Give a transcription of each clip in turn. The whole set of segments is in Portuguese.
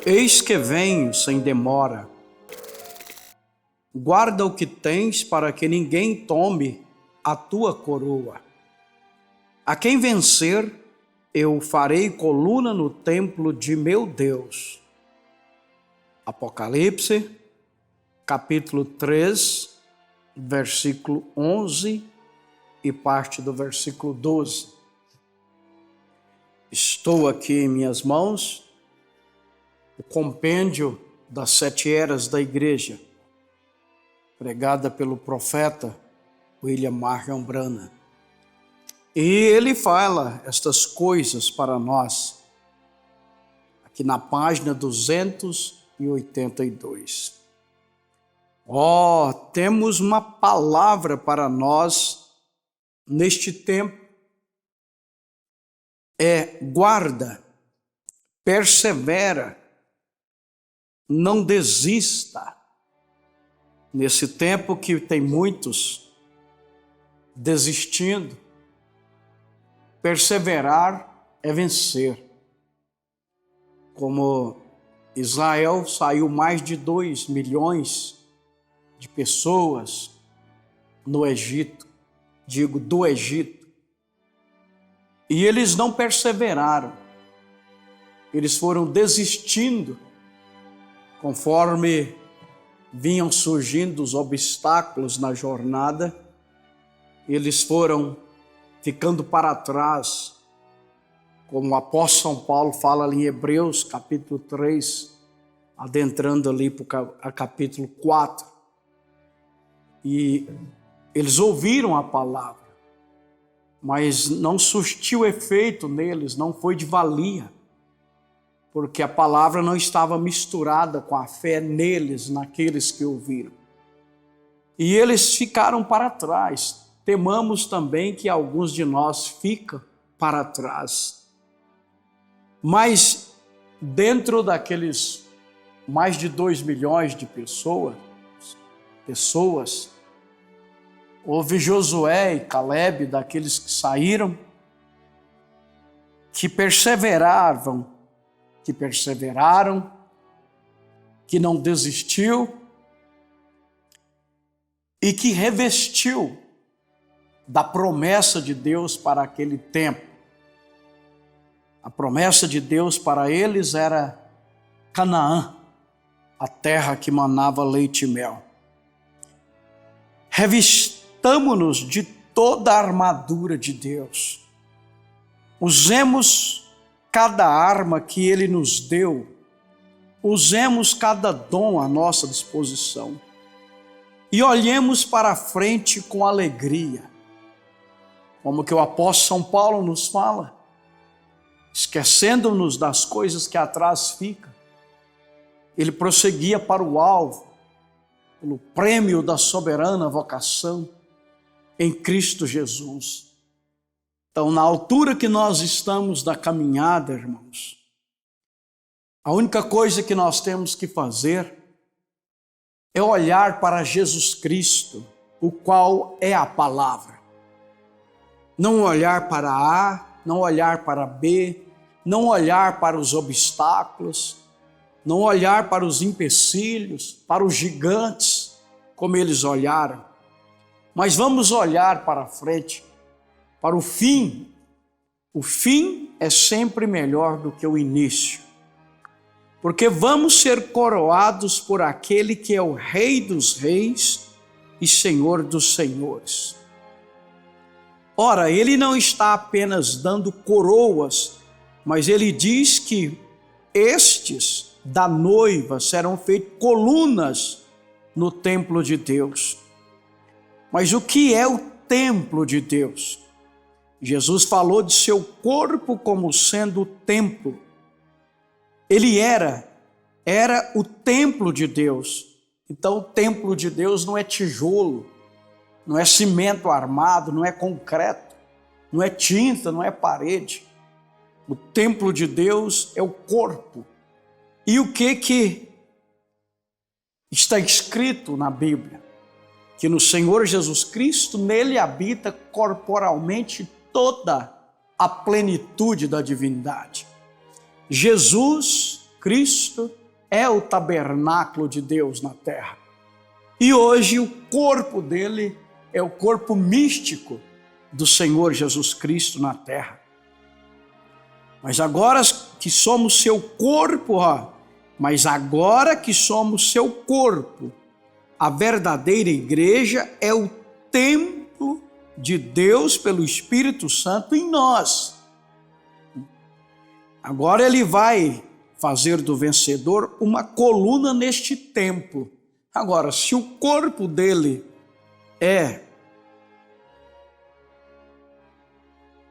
Eis que venho sem demora. Guarda o que tens para que ninguém tome a tua coroa. A quem vencer, eu farei coluna no templo de meu Deus. Apocalipse, capítulo 3, versículo 11 e parte do versículo 12. Estou aqui em minhas mãos o compêndio das 7 eras da igreja, pregada pelo profeta William Marion Branham. E ele fala estas coisas para nós, aqui na página 282. Temos uma palavra para nós neste tempo. Guarda, persevera, não desista. Nesse tempo que tem muitos desistindo, perseverar é vencer. Como Israel saiu mais de 2 milhões de pessoas no Egito, do Egito, e eles não perseveraram, eles foram desistindo conforme vinham surgindo os obstáculos na jornada, eles foram ficando para trás, como o apóstolo São Paulo fala ali em Hebreus, capítulo 3, adentrando ali para o capítulo 4. E eles ouviram a palavra, mas não surtiu efeito neles, não foi de valia, porque a palavra não estava misturada com a fé neles, naqueles que ouviram. E eles ficaram para trás. Temamos também que alguns de nós ficam para trás. Mas dentro daqueles mais de 2 milhões de pessoas, houve Josué e Caleb, daqueles que saíram, que perseveraram, que não desistiu e que revestiu da promessa de Deus para aquele tempo. A promessa de Deus para eles era Canaã, a terra que manava leite e mel. Revistamo-nos de toda a armadura de Deus. Usemos cada arma que Ele nos deu. Usemos cada dom à nossa disposição. E olhemos para a frente com alegria. Como que o apóstolo São Paulo nos fala, esquecendo-nos das coisas que atrás ficam, ele prosseguia para o alvo, pelo prêmio da soberana vocação em Cristo Jesus. Então, na altura que nós estamos da caminhada, irmãos, a única coisa que nós temos que fazer é olhar para Jesus Cristo, o qual é a palavra. Não olhar para A, não olhar para B, não olhar para os obstáculos, não olhar para os empecilhos, para os gigantes, como eles olharam, mas vamos olhar para frente, para o fim. O fim é sempre melhor do que o início, porque vamos ser coroados por aquele que é o Rei dos Reis e Senhor dos Senhores. Ora, ele não está apenas dando coroas, mas ele diz que estes da noiva serão feitos colunas no templo de Deus. Mas o que é o templo de Deus? Jesus falou de seu corpo como sendo o templo. Ele era o templo de Deus. Então o templo de Deus não é tijolo, não é cimento armado, não é concreto, não é tinta, não é parede. O templo de Deus é o corpo. E o que está escrito na Bíblia? Que no Senhor Jesus Cristo, nele habita corporalmente toda a plenitude da divindade. Jesus Cristo é o tabernáculo de Deus na terra. E hoje o corpo dele é o corpo místico do Senhor Jesus Cristo na terra. Mas agora que somos seu corpo, mas agora que somos seu corpo, a verdadeira igreja é o templo de Deus pelo Espírito Santo em nós. Agora ele vai fazer do vencedor uma coluna neste templo. Agora, se o corpo dele é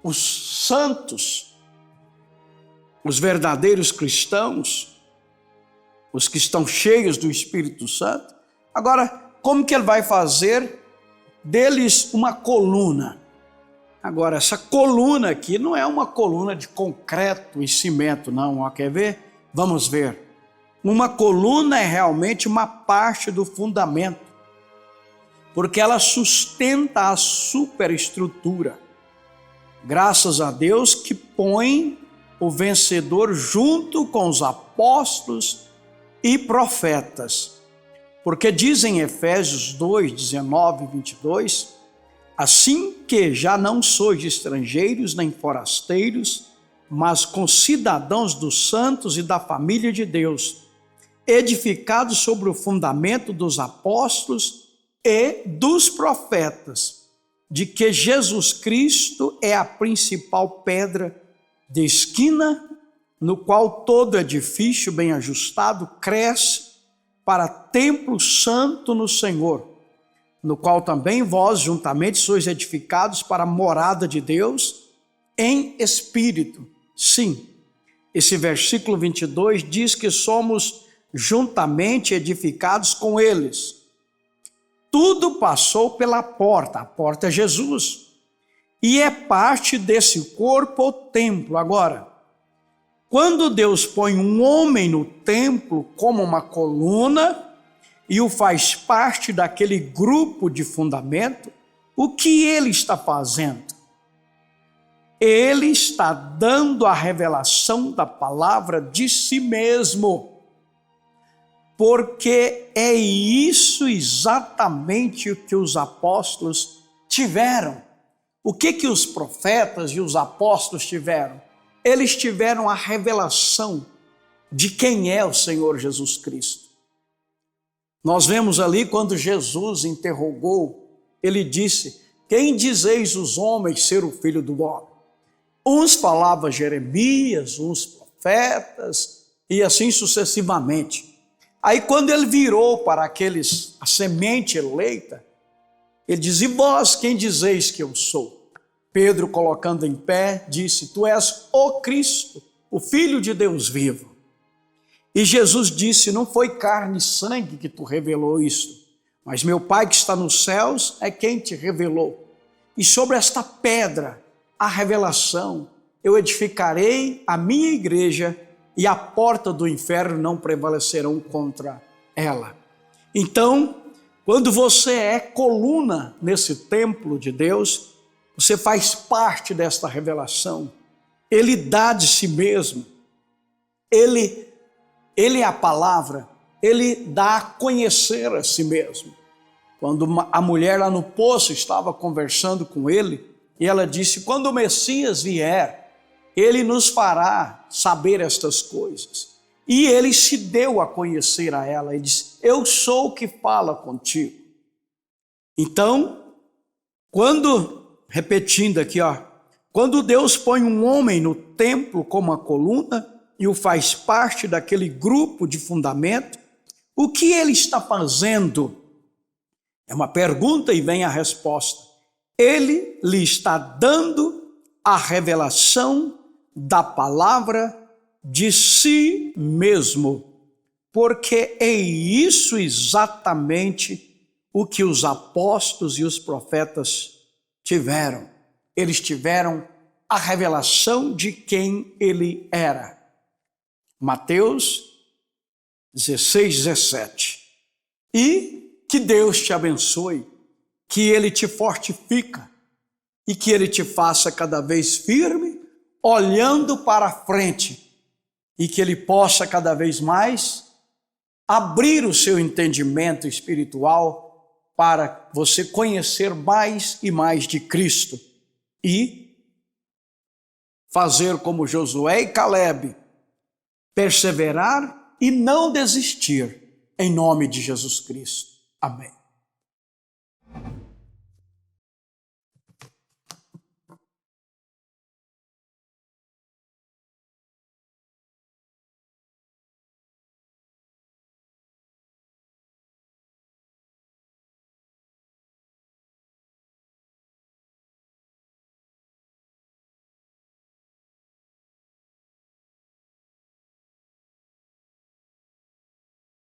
os santos, os verdadeiros cristãos, os que estão cheios do Espírito Santo, agora, como que ele vai fazer deles uma coluna? Agora, essa coluna aqui não é uma coluna de concreto e cimento, não. Quer ver? Vamos ver. Uma coluna é realmente uma parte do fundamento, porque ela sustenta a superestrutura. Graças a Deus que põe o vencedor junto com os apóstolos e profetas. Porque diz em Efésios 2, 19 e 22, assim que já não sois estrangeiros nem forasteiros, mas concidadãos dos santos e da família de Deus, edificados sobre o fundamento dos apóstolos e dos profetas, de que Jesus Cristo é a principal pedra de esquina, no qual todo edifício bem ajustado cresce para templo santo no Senhor, no qual também vós juntamente sois edificados para a morada de Deus em espírito. Sim, esse versículo 22 diz que somos juntamente edificados com eles. Tudo passou pela porta, a porta é Jesus, e é parte desse corpo ou templo. Agora, quando Deus põe um homem no templo como uma coluna e o faz parte daquele grupo de fundamento, o que ele está fazendo? Ele está dando a revelação da palavra de si mesmo, porque é isso exatamente o que os apóstolos tiveram. O que os profetas e os apóstolos tiveram? Eles tiveram a revelação de quem é o Senhor Jesus Cristo. Nós vemos ali quando Jesus interrogou, ele disse: quem dizeis os homens ser o Filho do Homem? Uns falavam Jeremias, uns profetas, e assim sucessivamente. Aí quando ele virou para aqueles, a semente eleita, ele diz: e vós quem dizeis que eu sou? Pedro, colocando em pé, disse: tu és o Cristo, o Filho de Deus vivo. E Jesus disse: não foi carne e sangue que tu revelou isto, mas meu Pai que está nos céus é quem te revelou. E sobre esta pedra, a revelação, eu edificarei a minha igreja e a porta do inferno não prevalecerão contra ela. Então, quando você é coluna nesse templo de Deus, você faz parte desta revelação. Ele dá de si mesmo. Ele é a palavra. Ele dá a conhecer a si mesmo. Quando a mulher lá no poço estava conversando com ele, e ela disse: quando o Messias vier, ele nos fará saber estas coisas. E ele se deu a conhecer a ela. Ele disse: eu sou o que fala contigo. Então, repetindo aqui, quando Deus põe um homem no templo como a coluna e o faz parte daquele grupo de fundamento, o que ele está fazendo? É uma pergunta e vem a resposta. Ele lhe está dando a revelação da palavra de si mesmo, porque é isso exatamente o que os apóstolos e os profetas tiveram. Eles tiveram a revelação de quem ele era. Mateus 16, 17. E que Deus te abençoe, que ele te fortifica e que ele te faça cada vez firme, olhando para a frente e que Ele possa cada vez mais abrir o seu entendimento espiritual para você conhecer mais e mais de Cristo e fazer como Josué e Calebe, perseverar e não desistir, em nome de Jesus Cristo. Amém.